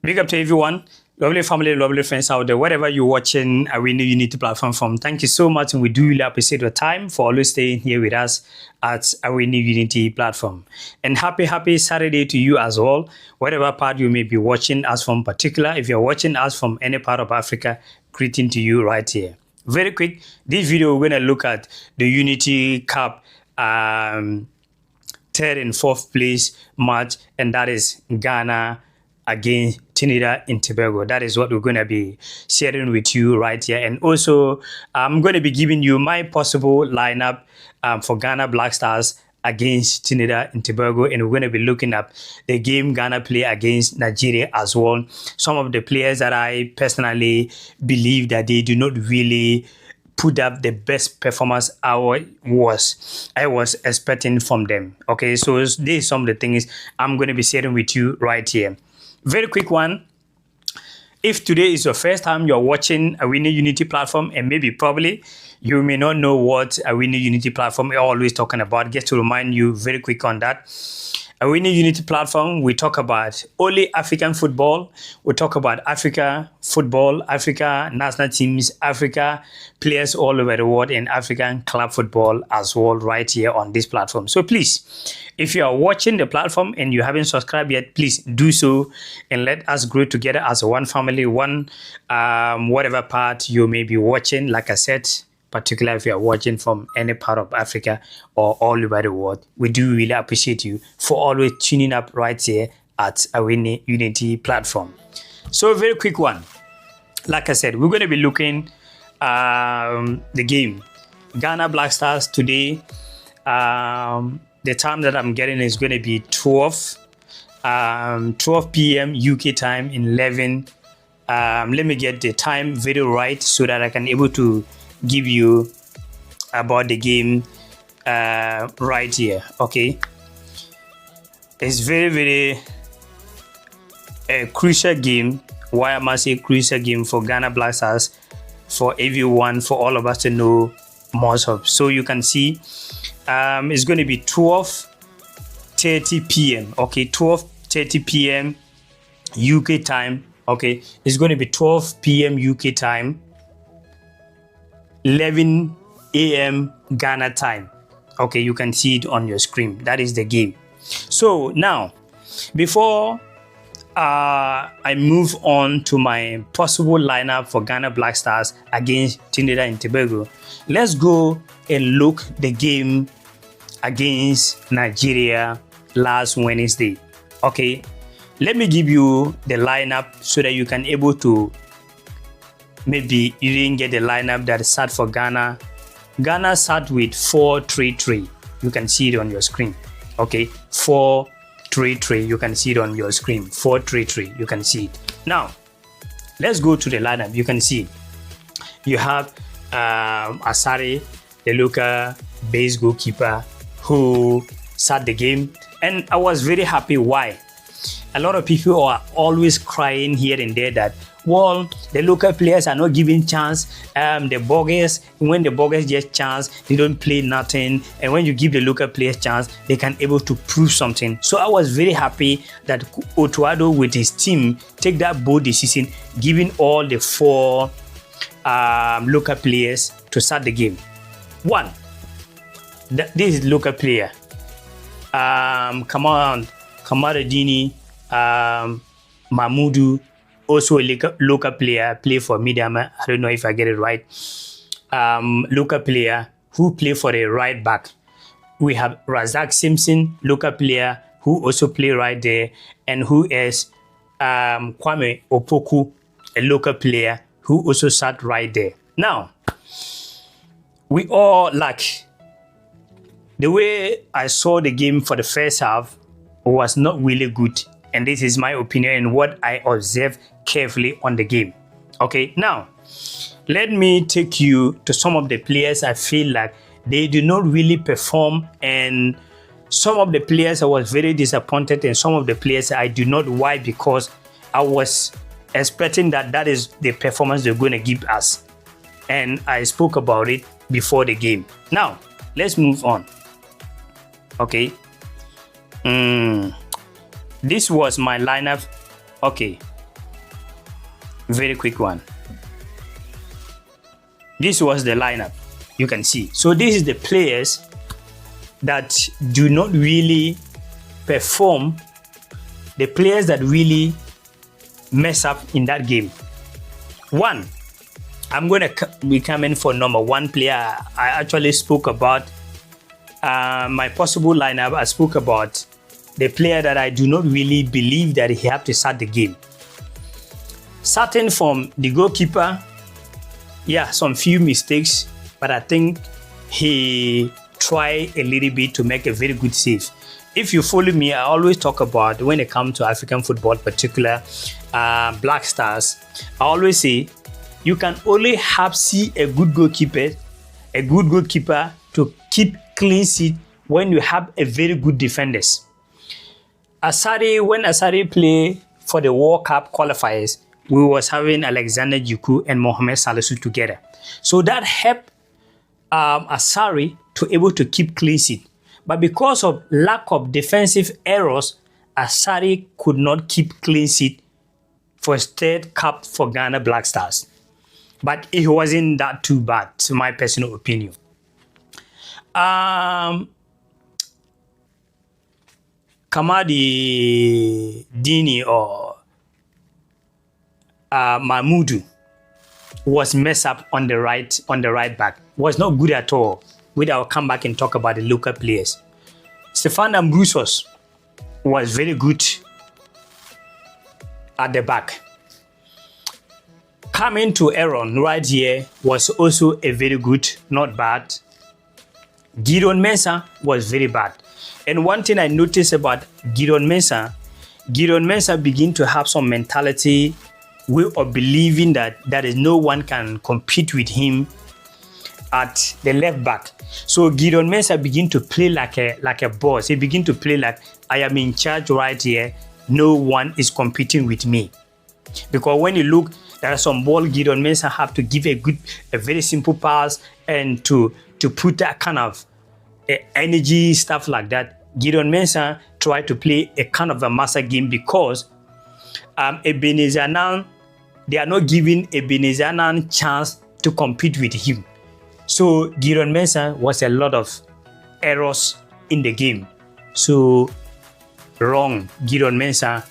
Big up to everyone, lovely family, lovely friends out there, wherever you're watching Awini Unity platform from. Thank you so much, and we do really appreciate your time for always staying here with us at Awini Unity platform. And happy Saturday to you as well, whatever part you may be watching us from. Particular, if you're watching us from any part of Africa, greeting to you right here. Very quick, this video we're going to look at the Unity Cup third and fourth place match, and that is Ghana against Trinidad and Tobago. That is what we're going to be sharing with you right here. And also, I'm going to be giving you my possible lineup for Ghana Black Stars against Trinidad and Tobago, and we're going to be looking at the game Ghana play against Nigeria as well. Some of the players that I personally believe that they do not really put up the best performance I was expecting from them. Okay, so these are some of the things I'm going to be sharing with you right here. Very quick one. If today is your first time you're watching Awini Unity platform, and maybe probably you may not know what Awini Unity platform is always talking about, just to remind you very quick on that. Awini Unity platform, we talk about only African football. We talk about Africa football, Africa national teams, Africa players all over the world, and African club football as well right here on this platform. So please, if you are watching the platform and you haven't subscribed yet, please do so and let us grow together as one family, one whatever part you may be watching. Like I said, particularly if you are watching from any part of Africa or all over the world, we do really appreciate you for always tuning up right here at Awini Unity platform. So a very quick one. Like I said, we're going to be looking the game Ghana Black Stars today. The time that I'm getting is going to be 12 p.m. UK time in 11. Let me get the time video right so that I can able to give you about the game right here. Okay, it's very a crucial game. Why am I saying crucial game for Ghana Black Stars, for everyone, for all of us to know most of? So you can see it's going to be 12:30 p.m. okay, 12:30 p.m. UK time. Okay, it's going to be 12 p.m. UK time, 11 a.m. Ghana time. Okay, you can see it on your screen. That is the game. So now, before I move on to my possible lineup for Ghana Black Stars against Trinidad and Tobago, let's go and look the game against Nigeria last Wednesday. Okay, let me give you the lineup so that you can able to, maybe you didn't get the lineup that sat for Ghana. Ghana sat with 4-3-3. You can see it on your screen. Okay, 4-3-3. You can see it on your screen. 4-3-3. You can see it. Now, let's go to the lineup. You can see you have Asare, the local base goalkeeper, who sat the game, and I was very happy. Why? A lot of people are always crying here and there that, well, the local players are not giving chance. The boggers, when the boggers get chance, they don't play nothing. And when you give the local players chance, they can able to prove something. So I was very happy that Otuado with his team take that bold decision, giving all the 4 local players to start the game. One, this is local player. Kamaradini, Mahmudu, also a local player, play for Midama. I don't know if I get it right. Local player who play for the right back. We have Razak Simpson, local player who also play right there, and who is Kwame Opoku, a local player who also sat right there. Now, we all like the way I saw the game for the first half was not really good. And this is my opinion and what I observed carefully on the game. Okay, now let me take you to some of the players I feel like they do not really perform, and some of the players I was very disappointed, and some of the players I do not. Why? Because I was expecting that is the performance they're going to give us, and I spoke about it before the game. Now let's move on. Okay. This was my lineup. Okay, Very quick one. This was the lineup, you can see. So this is the players that do not really perform, the players that really mess up in that game. One, I'm going to be coming for number one player. I actually spoke about my possible lineup. I spoke about the player that I do not really believe that he have to start the game. Starting from the goalkeeper, yeah, some few mistakes, but I think he tried a little bit to make a very good save. If you follow me, I always talk about when it comes to African football, particular Black Stars, I always say you can only see a good goalkeeper to keep clean sheet when you have a very good defenders. When Asari play for the World Cup qualifiers, we was having Alexander Juku and Mohamed Salisu together. So that helped Asari to able to keep clean sheet. But because of lack of defensive errors, Asari could not keep clean sheet for his third cup for Ghana Black Stars. But it wasn't that too bad, to my personal opinion. Kamadi Dini or Mahmudu was messed up on the right back. Was not good at all. I'll come back and talk about the local players. Stefan Ambrosos was very good at the back. Coming to Aaron right here was also a very good, not bad. Gideon Mensah was very bad. And one thing I noticed about Gideon Mensah began to have some mentality, way of believing that there is no one can compete with him at the left back. So Gideon Mensah began to play like a boss. He began to play like, I am in charge right here. No one is competing with me. Because when you look, there are some ball Gideon Mensah have to give a very simple pass and to put that kind of energy, stuff like that. Gideon Mensah tried to play a kind of a master game because Ebenezer Nan, they are not giving Ebenezer Nan chance to compete with him. So Gideon Mensah was a lot of errors in the game. So wrong, Gideon Mensah,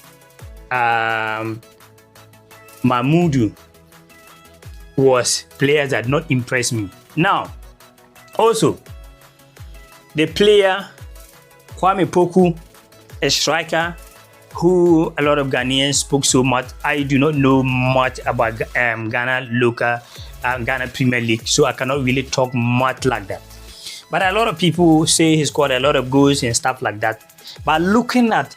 Mahmudu was players that not impressed me. Now, also, the player Kwame Poku, a striker who a lot of Ghanaians spoke so much. I do not know much about Ghana local, Ghana Premier League, so I cannot really talk much like that. But a lot of people say he scored a lot of goals and stuff like that. But looking at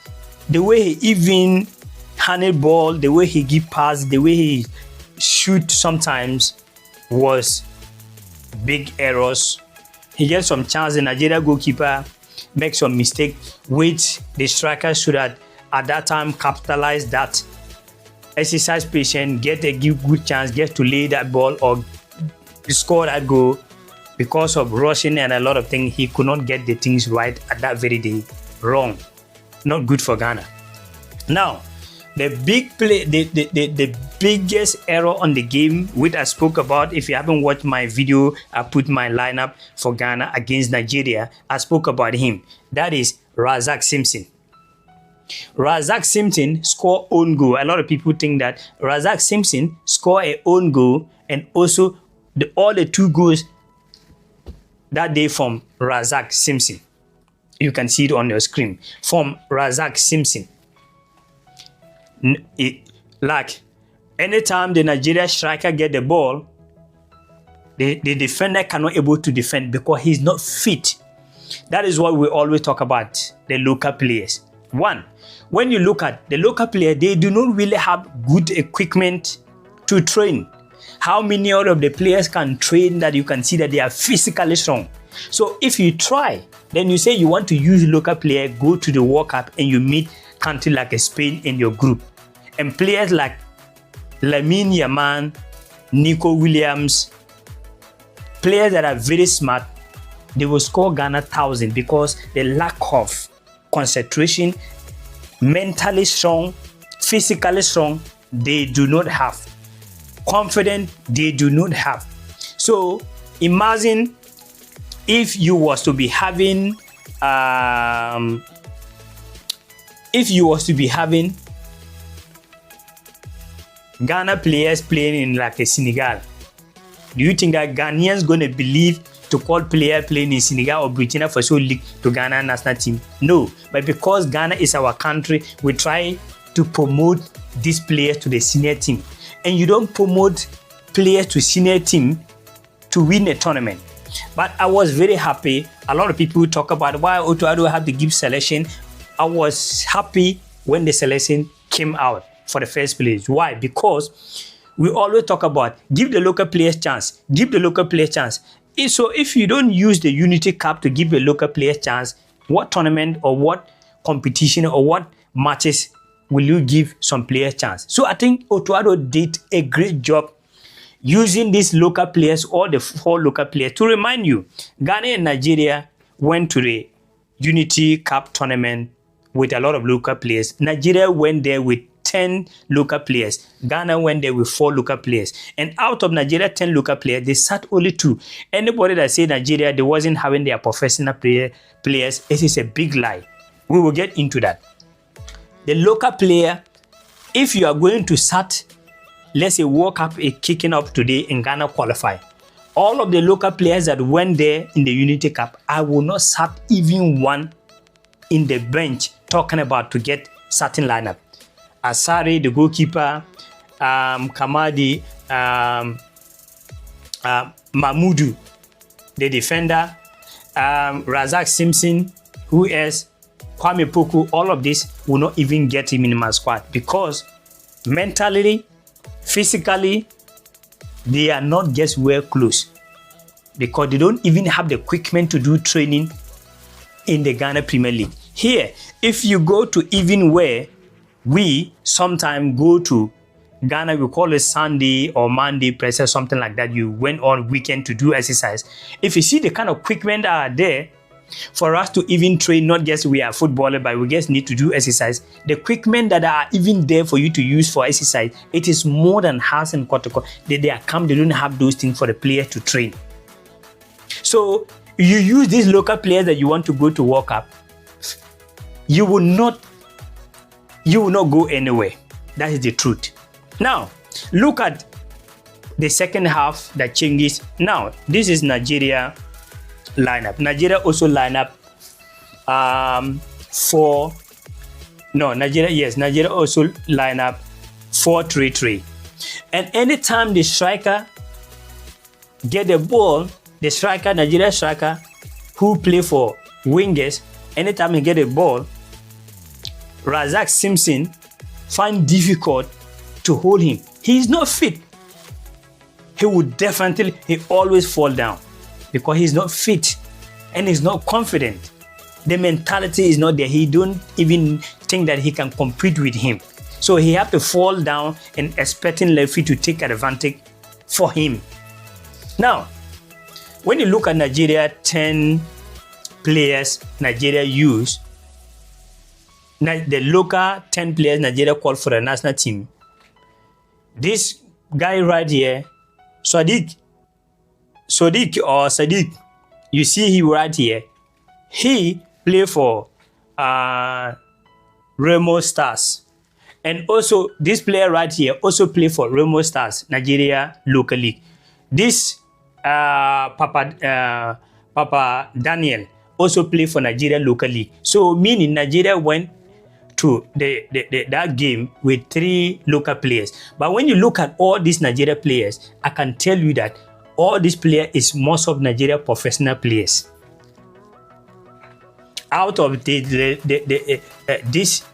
the way he even handle ball, the way he give pass, the way he shoot sometimes was big errors. He gets some chance. The Nigeria goalkeeper make some mistake, which the striker should have at that time capitalize that, exercise patience, get a good chance, get to lay that ball or score that goal. Because of rushing and a lot of things, he could not get the things right at that very day. Wrong. Not good for Ghana. Now, the biggest error on the game, which I spoke about, if you haven't watched my video, I put my lineup for Ghana against Nigeria. I spoke about him. That is Razak Simpson. Razak Simpson scored own goal. A lot of people think that Razak Simpson scored an own goal and also all the two goals that day from Razak Simpson. You can see it on your screen. From Razak Simpson. Like anytime the Nigeria striker get the ball, the defender cannot able to defend because he's not fit. That is what we always talk about the local players. One, when you look at the local player, they do not really have good equipment to train. How many of the players can train that you can see that they are physically strong? So if you try, then you say you want to use local player, go to the World Cup and you meet country like Spain in your group. And players like Lamine Yamal, Nico Williams, players that are very smart, they will score Ghana 1,000 because the lack of concentration, mentally strong, physically strong, they do not have. confidence they do not have. So imagine if you was to be having Ghana players playing in like a Senegal. Do you think that Ghanaians gonna believe to call player playing in Senegal or Burkina Faso league to Ghana national team? No, but because Ghana is our country, we try to promote these players to the senior team. And you don't promote players to senior team to win a tournament. But I was very happy. A lot of people talk about why Otto Addo have to give selection. I was happy when the selection came out for the first place. Why? Because we always talk about give the local players chance, give the local players chance. So if you don't use the Unity Cup to give the local players chance, what tournament or what competition or what matches will you give some players chance? So I think Otto Addo did a great job using these local players, all the 4 local players. To remind you, Ghana and Nigeria went to the Unity Cup tournament with a lot of local players. Nigeria went there with 10 local players. Ghana went there with 4 local players. And out of Nigeria 10 local players, they sat only 2. Anybody that say Nigeria, they wasn't having their professional players, it is a big lie. We will get into that. The local player, if you are going to sat, let's say World Cup is kicking up today in Ghana qualify, all of the local players that went there in the Unity Cup, I will not sat even one in the bench talking about to get starting lineup. Asare, the goalkeeper, Kamadi, Mahmudu, the defender, Razak Simpson, who is Kwame Poku, all of this will not even get him in my squad because mentally, physically, they are not just well close because they don't even have the equipment to do training in the Ghana Premier League. Here, if you go to even where we sometimes go to Ghana, we call it Sunday or Monday press or something like that. You went on weekend to do exercise. If you see the kind of equipment that are there for us to even train, not just we are footballer, but we just need to do exercise. The equipment that are even there for you to use for exercise, it is more than house and protocol. They are come, they don't have those things for the player to train. So you use these local players that you want to go to World Cup, you will not go anywhere. That is the truth. Now, look at the second half that changes. Now, this is Nigeria lineup. Nigeria also line up Nigeria also line up 4-3-3. And anytime the striker get the ball, the striker, Nigeria striker, who play for wingers, anytime he get the ball, Razak Simpson find difficult to hold him. He is not fit. He always fall down because he's not fit and he's not confident. The mentality is not there. He don't even think that he can compete with him. So he have to fall down and expecting Lefi to take advantage for him. Now, when you look at Nigeria, 10 players Nigeria use, the local 10 players Nigeria called for the national team. This guy right here, Sadiq, you see him right here. He play for Remo Stars. And also, this player right here also play for Remo Stars, Nigeria local league. This Papa Daniel also play for Nigeria local league. So meaning Nigeria went to that game with 3 local players. But when you look at all these Nigeria players, I can tell you that all these players is most of Nigeria professional players. Out of this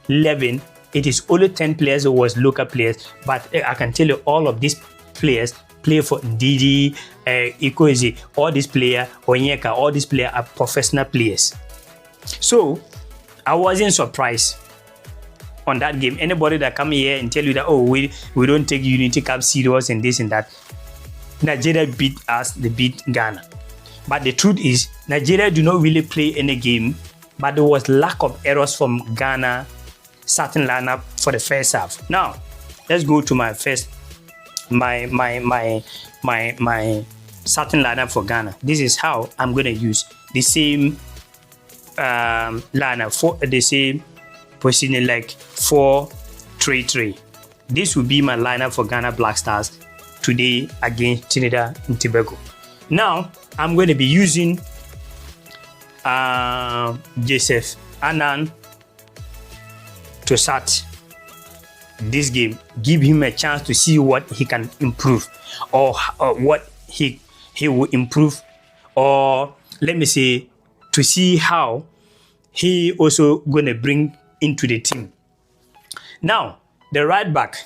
11, it is only 10 players who was local players. But I can tell you all of these players play for Ndidi, Ikozi, all these players, Onyeka, all these players are professional players. So I wasn't surprised on that game. Anybody that come here and tell you that, oh, we don't take Unity Cup serious and this and that. Nigeria beat us, they beat Ghana. But the truth is, Nigeria do not really play any game, but there was lack of errors from Ghana starting lineup for the first half. Now, let's go to my first my starting lineup for Ghana. This is how I'm gonna use the same lineup for the same position, like 4-3-3. This will be my lineup for Ghana Black Stars today against Trinidad and Tobago. Now I'm going to be using Joseph Annan to start this game. Give him a chance to see what he can improve, or what he will improve, or let me say, to see how he also going to bring into the team. Now, the right back,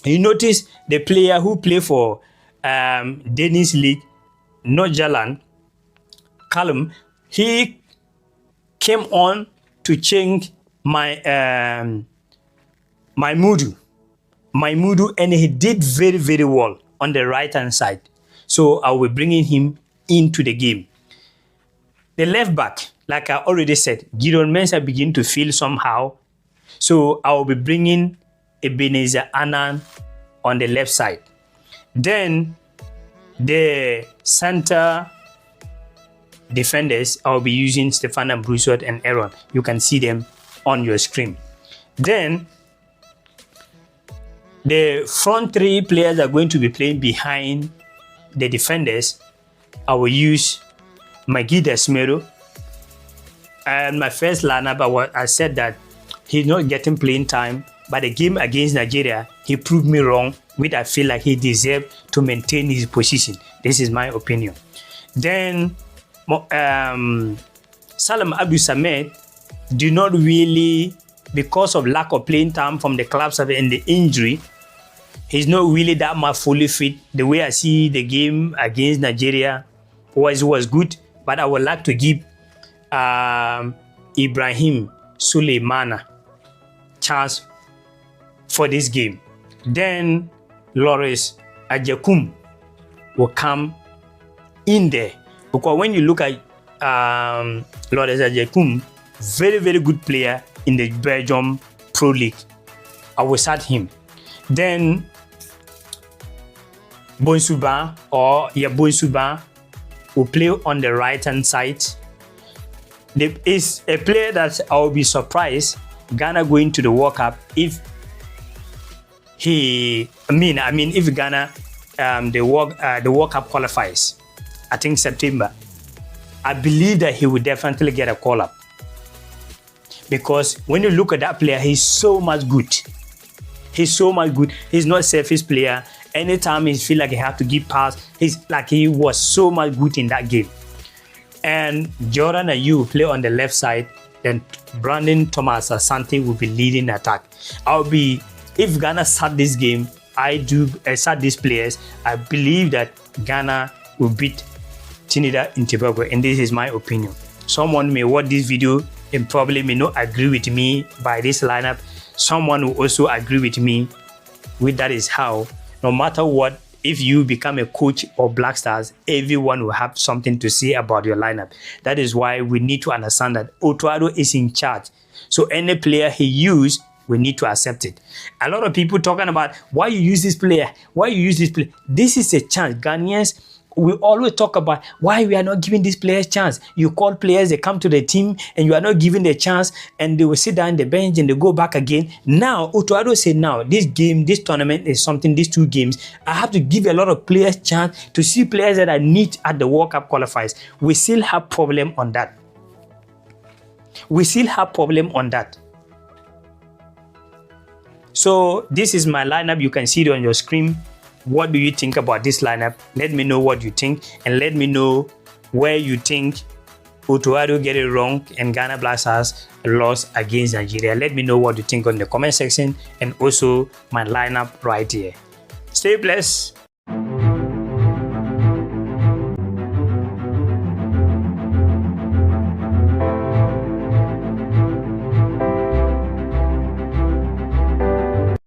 you notice the player who play for Danish League, Norjaland, Callum, he came on to change my Mudu, and he did very, very well on the right hand side. So I will be bringing him into the game. The left back, like I already said, Gideon Mensah begin to feel somehow. So I will be bringing Ebenezer Annan on the left side. Then the center defenders, I'll be using Stefan and Broussard and Aaron. You can see them on your screen. Then the front three players are going to be playing behind the defenders. I will use Magida Smero. And my first lineup, I said that he's not getting playing time, but the game against Nigeria, he proved me wrong, which I feel like he deserved to maintain his position. This is my opinion. Then Salam Abdul Samed do not really, because of lack of playing time from the clubs and the injury, he's not really that much fully fit. The way I see the game against Nigeria was good, but I would like to give Ibrahim Suleimana chance for this game. Then Lawrence Ajakum will come in there, because when you look at Lawrence Ajakum, very, very good player in the Belgium Pro League. I will start him. Then Bonsuba will play on the right hand side. There is a player that I will be surprised Ghana going to the World Cup if if Ghana the World Cup qualifies. I think September. I believe that he will definitely get a call up, because when you look at that player, he's so much good. He's so much good. He's not a selfish player. Anytime he feel like he have to give pass, he's like he was so much good in that game. And Jordan Ayew play on the left side. Then Brandon Thomas Asante will be leading the attack. If Ghana start this game, start these players, I believe that Ghana will beat Trinidad and Tobago, and this is my opinion. Someone may watch this video and probably may not agree with me by this lineup. Someone will also agree with me with that is how, no matter what, if you become a coach of Black Stars, everyone will have something to say about your lineup. That is why we need to understand that Otuado is in charge. So any player he use, we need to accept it. A lot of people talking about why you use this player, why you use this player. This is a chance. Ghanaians, we always talk about why we are not giving these players chance. You call players, they come to the team, and you are not giving the chance, and they will sit down the bench and they go back again. Now, Otuado said, now, this game, this tournament is something, these two games, I have to give a lot of players chance to see players that I need at the World Cup qualifiers. We still have problem on that. So, this is my lineup. You can see it on your screen. What do you think about this lineup? Let me know what you think, and let me know where you think Otuado get it wrong and Ghana Black Stars lost against Nigeria. Let me know what you think on the comment section, and also my lineup right here. Stay blessed.